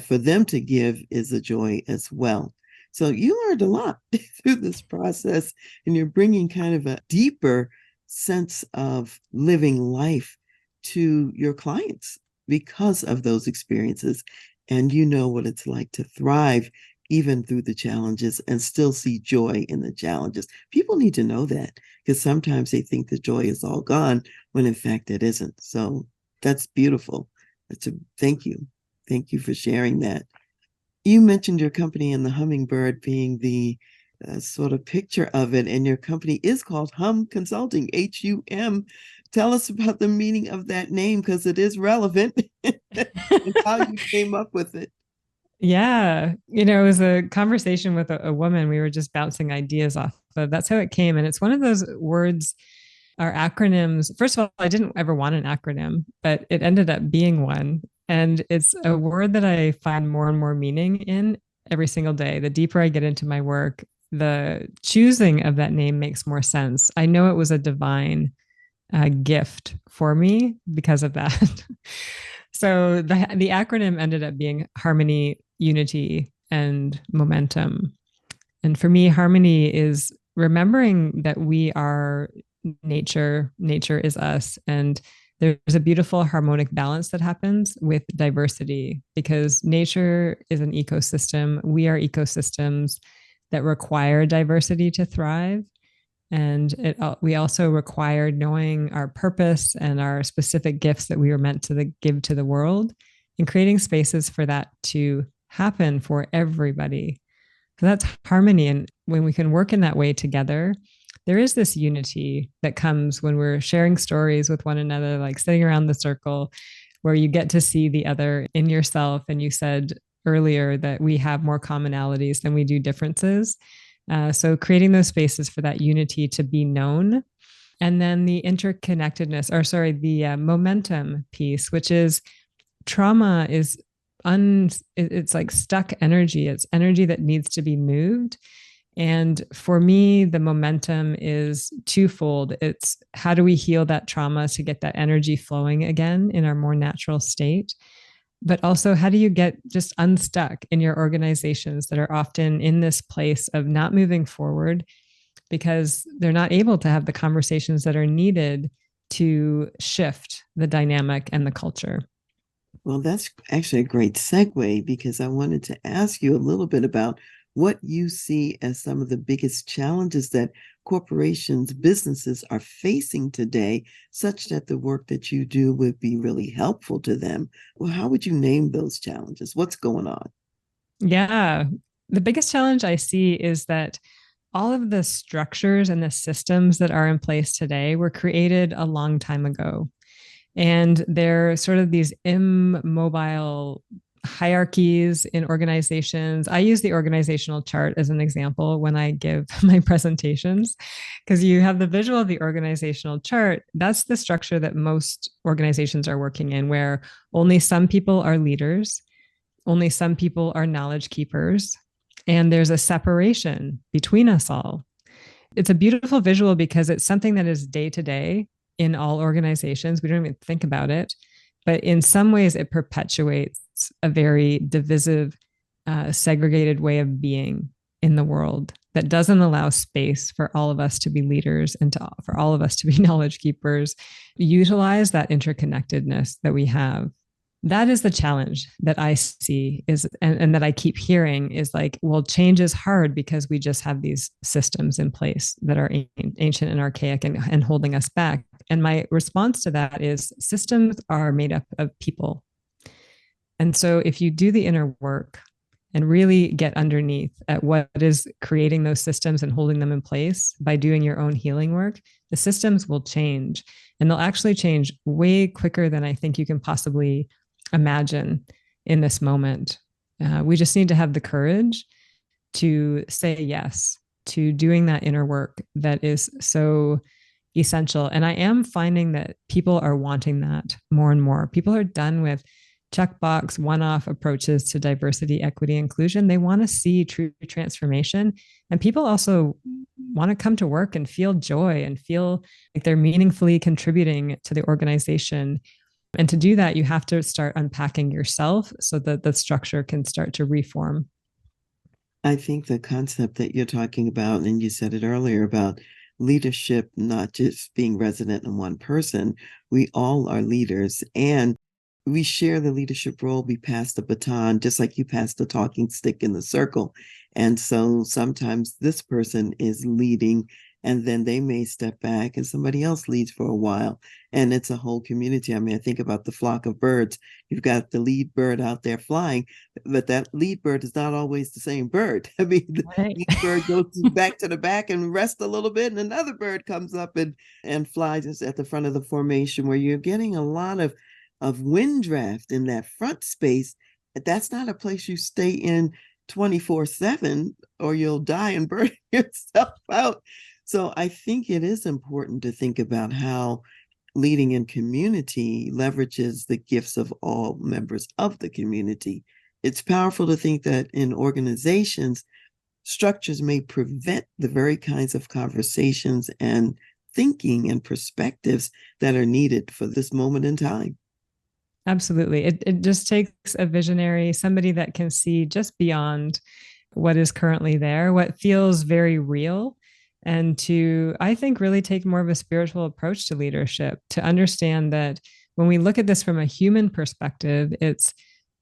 for them to give is a joy as well. So you learned a lot through this process, and you're bringing kind of a deeper sense of living life to your clients because of those experiences. And you know what it's like to thrive even through the challenges and still see joy in the challenges. People need to know that, because sometimes they think the joy is all gone when in fact it isn't. So that's beautiful. Thank you. Thank you for sharing that. You mentioned your company and the hummingbird being the sort of picture of it, and your company is called Hum Consulting, HUM. Tell us about the meaning of that name, because it is relevant, and how you came up with it. Yeah. It was a conversation with a woman. We were just bouncing ideas off of. That's how it came. And it's one of those words, our acronyms. First of all, I didn't ever want an acronym, but it ended up being one. And it's a word that I find more and more meaning in every single day. The deeper I get into my work, the choosing of that name makes more sense. I know it was a divine gift for me because of that. So the acronym ended up being harmony, unity, and momentum. And for me, harmony is remembering that we are nature, nature is us. And there's a beautiful harmonic balance that happens with diversity because nature is an ecosystem. We are ecosystems that require diversity to thrive. And we also require knowing our purpose and our specific gifts that we were meant to give to the world and creating spaces for that to happen for everybody. So that's harmony. And when we can work in that way together, there is this unity that comes when we're sharing stories with one another, like sitting around the circle, where you get to see the other in yourself. And you said earlier that we have more commonalities than we do differences. So creating those spaces for that unity to be known. And then the interconnectedness, or sorry, the momentum piece, which is trauma is it's like stuck energy. It's energy that needs to be moved. And for me, the momentum is twofold. It's how do we heal that trauma to get that energy flowing again in our more natural state? But also, how do you get just unstuck in your organizations that are often in this place of not moving forward because they're not able to have the conversations that are needed to shift the dynamic and the culture? Well, that's actually a great segue because I wanted to ask you a little bit about what you see as some of the biggest challenges that corporations, businesses are facing today, such that the work that you do would be really helpful to them. Well, how would you name those challenges? What's going on? Yeah. The biggest challenge I see is that all of the structures and the systems that are in place today were created a long time ago. And they're sort of these immobile hierarchies in organizations. I use the organizational chart as an example when I give my presentations, because you have the visual of the organizational chart. That's the structure that most organizations are working in, where only some people are leaders, only some people are knowledge keepers, and there's a separation between us all. It's a beautiful visual because it's something that is day to day in all organizations. We don't even think about it, but in some ways it perpetuates a very divisive, segregated way of being in the world that doesn't allow space for all of us to be leaders and for all of us to be knowledge keepers. Utilize that interconnectedness that we have. That is the challenge that I see is, and that I keep hearing is like, well, change is hard because we just have these systems in place that are ancient and archaic and holding us back. And my response to that is systems are made up of people. And so if you do the inner work and really get underneath at what is creating those systems and holding them in place by doing your own healing work, the systems will change. And they'll actually change way quicker than I think you can possibly imagine in this moment. We just need to have the courage to say yes to doing that inner work that is so essential. And I am finding that people are wanting that more and more. People are done with checkbox, one-off approaches to diversity, equity, inclusion. They want to see true transformation. And people also want to come to work and feel joy and feel like they're meaningfully contributing to the organization. And to do that, you have to start unpacking yourself so that the structure can start to reform. I think the concept that you're talking about, and you said it earlier about leadership, not just being resident in one person, we all are leaders and we share the leadership role. We pass the baton, just like you pass the talking stick in the circle. And so sometimes this person is leading and then they may step back and somebody else leads for a while. And it's a whole community. I mean, I think about the flock of birds. You've got the lead bird out there flying, but that lead bird is not always the same bird. I mean, the Right. lead bird goes back to the back and rests a little bit, and another bird comes up and flies at the front of the formation, where you're getting a lot of wind draft in that front space. That's not a place you stay in 24/7 or you'll die and burn yourself out. So I think it is important to think about how leading in community leverages the gifts of all members of the community. It's powerful to think that in organizations, structures may prevent the very kinds of conversations and thinking and perspectives that are needed for this moment in time. Absolutely. It just takes a visionary, somebody that can see just beyond what is currently there, what feels very real, and to, I think, really take more of a spiritual approach to leadership, to understand that when we look at this from a human perspective, it's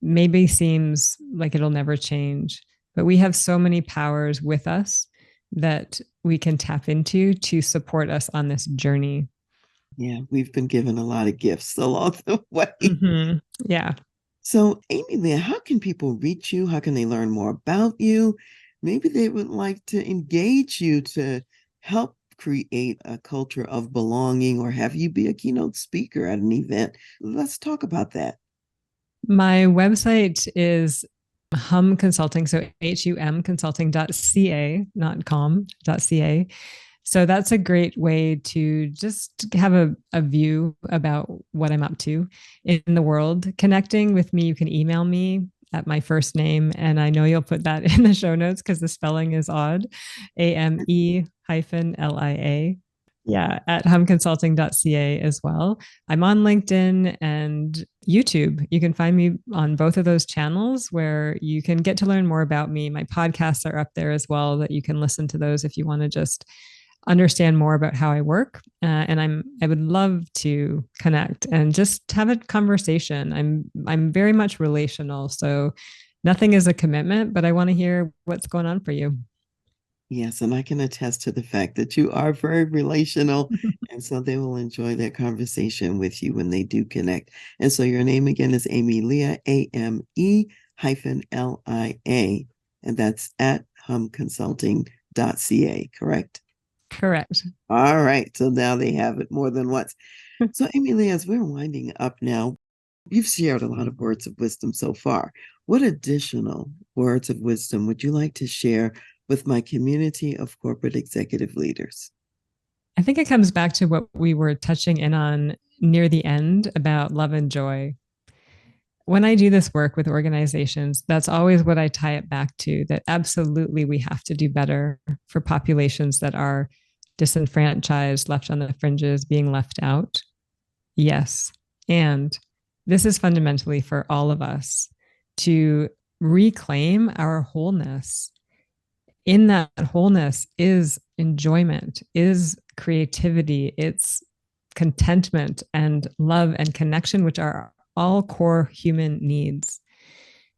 maybe seems like it'll never change, but we have so many powers with us that we can tap into to support us on this journey. Yeah, we've been given a lot of gifts along the way. Mm-hmm. Yeah. So, Ame-Lia, how can people reach you? How can they learn more about you? Maybe they would like to engage you to help create a culture of belonging or have you be a keynote speaker at an event. Let's talk about that. My website is hum consulting, so humconsulting.ca, not com.ca. So that's a great way to just have a view about what I'm up to in the world. Connecting with me, you can email me at my first name, and I know you'll put that in the show notes because the spelling is odd. AME-LIA. Yeah, at humconsulting.ca as well. I'm on LinkedIn and YouTube. You can find me on both of those channels where you can get to learn more about me. My podcasts are up there as well that you can listen to those if you want to just understand more about how I work. And I would love to connect and just have a conversation. I'm very much relational, so nothing is a commitment, but I want to hear what's going on for you. Yes, and I can attest to the fact that you are very relational. And so they will enjoy that conversation with you when they do connect. And so your name again is Ame-Lia, AME-LIA, and that's at humconsulting.ca, correct? Correct. All right. So now they have it more than once. So, Ame-Lia, as we're winding up now, you've shared a lot of words of wisdom so far. What additional words of wisdom would you like to share with my community of corporate executive leaders? I think it comes back to what we were touching in on near the end about love and joy. When I do this work with organizations, that's always what I tie it back to, that absolutely we have to do better for populations that are disenfranchised, left on the fringes, being left out. Yes. And this is fundamentally for all of us to reclaim our wholeness. In that wholeness is enjoyment, is creativity, it's contentment and love and connection, which are all core human needs.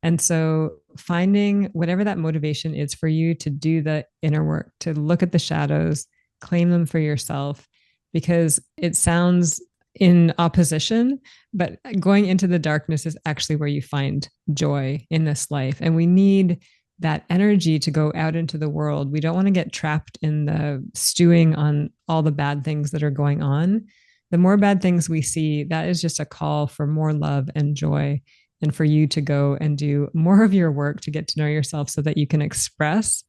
And so finding whatever that motivation is for you to do the inner work, to look at the shadows, claim them for yourself, because it sounds in opposition, but going into the darkness is actually where you find joy in this life. And we need that energy to go out into the world. We don't want to get trapped in the stewing on all the bad things that are going on. The more bad things we see, that is just a call for more love and joy, and for you to go and do more of your work to get to know yourself so that you can express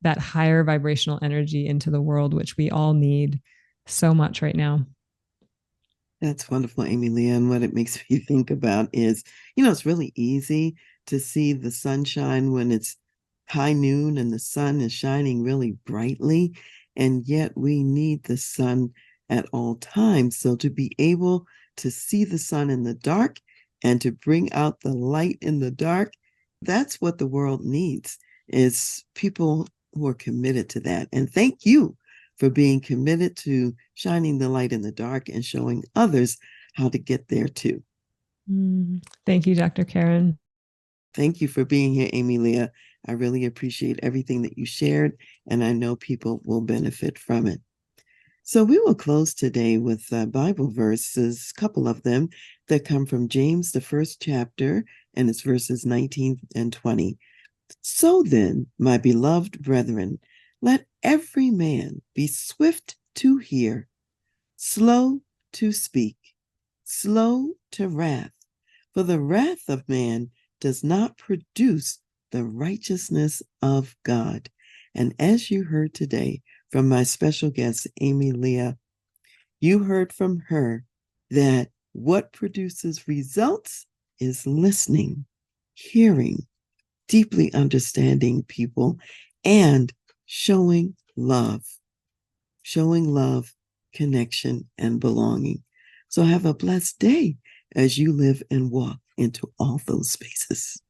that higher vibrational energy into the world, which we all need so much right now. That's wonderful, Ame-Lia. And what it makes me think about is, it's really easy to see the sunshine when it's high noon and the sun is shining really brightly. And yet we need the sun at all times. So to be able to see the sun in the dark and to bring out the light in the dark, that's what the world needs, is people who are committed to that. And thank you for being committed to shining the light in the dark and showing others how to get there too. Thank you, Dr. Karen. Thank you for being here, Ame-Lia. I really appreciate everything that you shared, and I know people will benefit from it. So we will close today with Bible verses, a couple of them that come from James, the first chapter, and it's verses 19 and 20. So then, my beloved brethren, let every man be swift to hear, slow to speak, slow to wrath, for the wrath of man does not produce the righteousness of God. And as you heard today from my special guest, Ame-Lia, you heard from her that what produces results is listening, hearing, deeply understanding people, and showing love, connection, and belonging. So have a blessed day as you live and walk into all those spaces.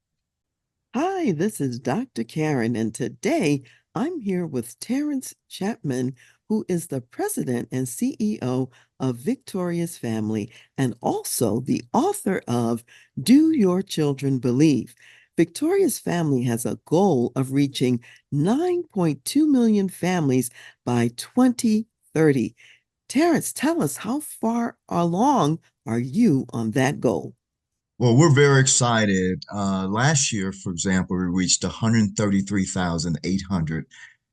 Hi, this is Dr. Karen, and today I'm here with Terrence Chapman, who is the president and CEO of Victorious Family and also the author of Do Your Children Believe? Victorious Family has a goal of reaching 9.2 million families by 2030. Terrence, tell us, how far along are you on that goal? Well, we're very excited. Last year, for example, we reached 133,800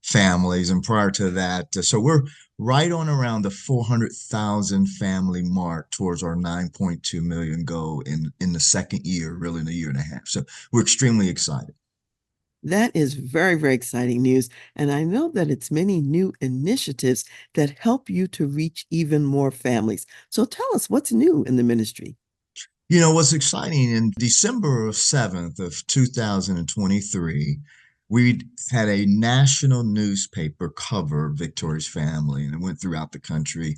families. And prior to that, so we're right on around the 400,000 family mark towards our 9.2 million goal in the second year, really in a year and a half. So we're extremely excited. That is very, very exciting news. And I know that it's many new initiatives that help you to reach even more families. So tell us what's new in the ministry. You know, what's exciting, in December 7th of 2023, we had a national newspaper cover Victorious Family, and it went throughout the country.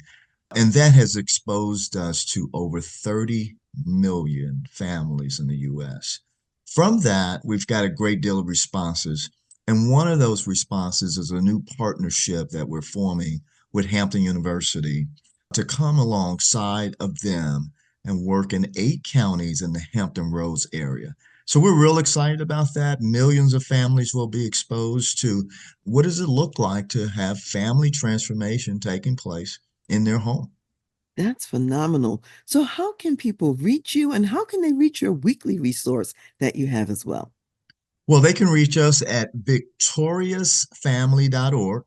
And that has exposed us to over 30 million families in the US. From that, we've got a great deal of responses. And one of those responses is a new partnership that we're forming with Hampton University to come alongside of them and work in 8 counties in the Hampton Roads area. So we're real excited about that. Millions of families will be exposed to what does it look like to have family transformation taking place in their home. That's phenomenal. So how can people reach you and how can they reach your weekly resource that you have as well? Well, they can reach us at victoriousfamily.org,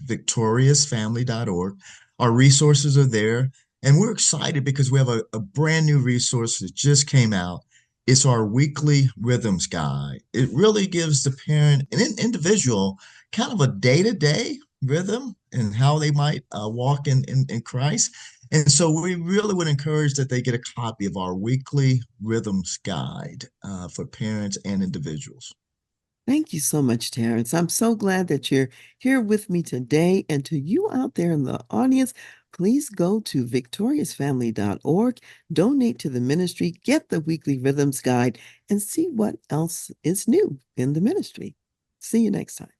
victoriousfamily.org. Our resources are there. And we're excited because we have a brand new resource that just came out. It's our weekly rhythms guide. It really gives the parent and individual kind of a day-to-day rhythm and how they might walk in Christ. And so we really would encourage that they get a copy of our weekly rhythms guide for parents and individuals. Thank you so much, Terrence. I'm so glad that you're here with me today. And to you out there in the audience, please go to victoriousfamily.org, donate to the ministry, get the weekly rhythms guide, and see what else is new in the ministry. See you next time.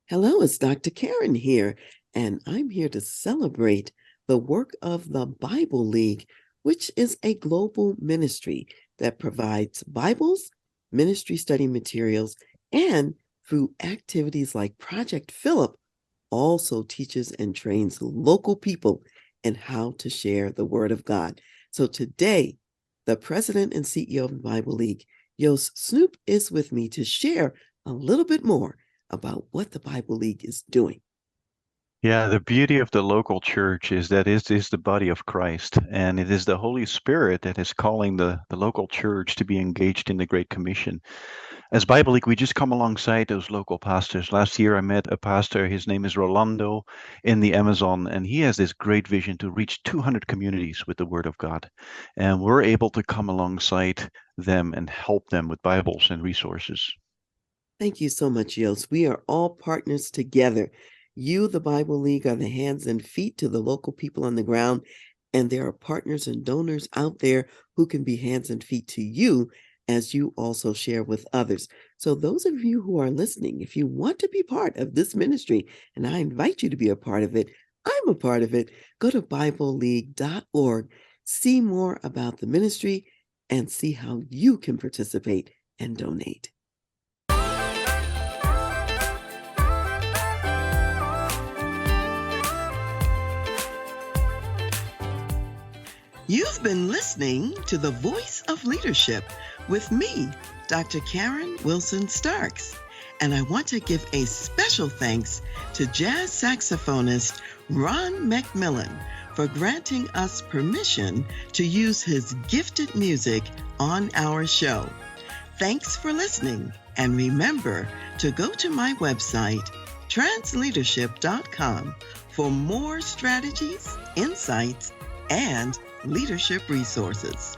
Hello, it's Dr. Karen here, and I'm here to celebrate the work of the Bible League, which is a global ministry that provides Bibles, ministry study materials, and through activities like Project Philip, also teaches and trains local people in how to share the Word of God. So today, the president and CEO of the Bible League, Yost Snoop, is with me to share a little bit more about what the Bible League is doing. Yeah, the beauty of the local church is that it is the body of Christ, and it is the Holy Spirit that is calling the local church to be engaged in the Great Commission. As Bible League, we just come alongside those local pastors. Last year, I met a pastor, his name is Rolando, in the Amazon, and he has this great vision to reach 200 communities with the Word of God. And we're able to come alongside them and help them with Bibles and resources. Thank you so much, Yost. We are all partners together. You, the Bible League, are the hands and feet to the local people on the ground, and there are partners and donors out there who can be hands and feet to you as you also share with others. So those of you who are listening, if you want to be part of this ministry, and I invite you to be a part of it, I'm a part of it, go to BibleLeague.org, see more about the ministry, and see how you can participate and donate. You've been listening to The Voice of Leadership with me, Dr. Karen Wilson Starks. And I want to give a special thanks to jazz saxophonist Ron McMillan for granting us permission to use his gifted music on our show. Thanks for listening, and remember to go to my website, transleadership.com, for more strategies, insights, and leadership resources.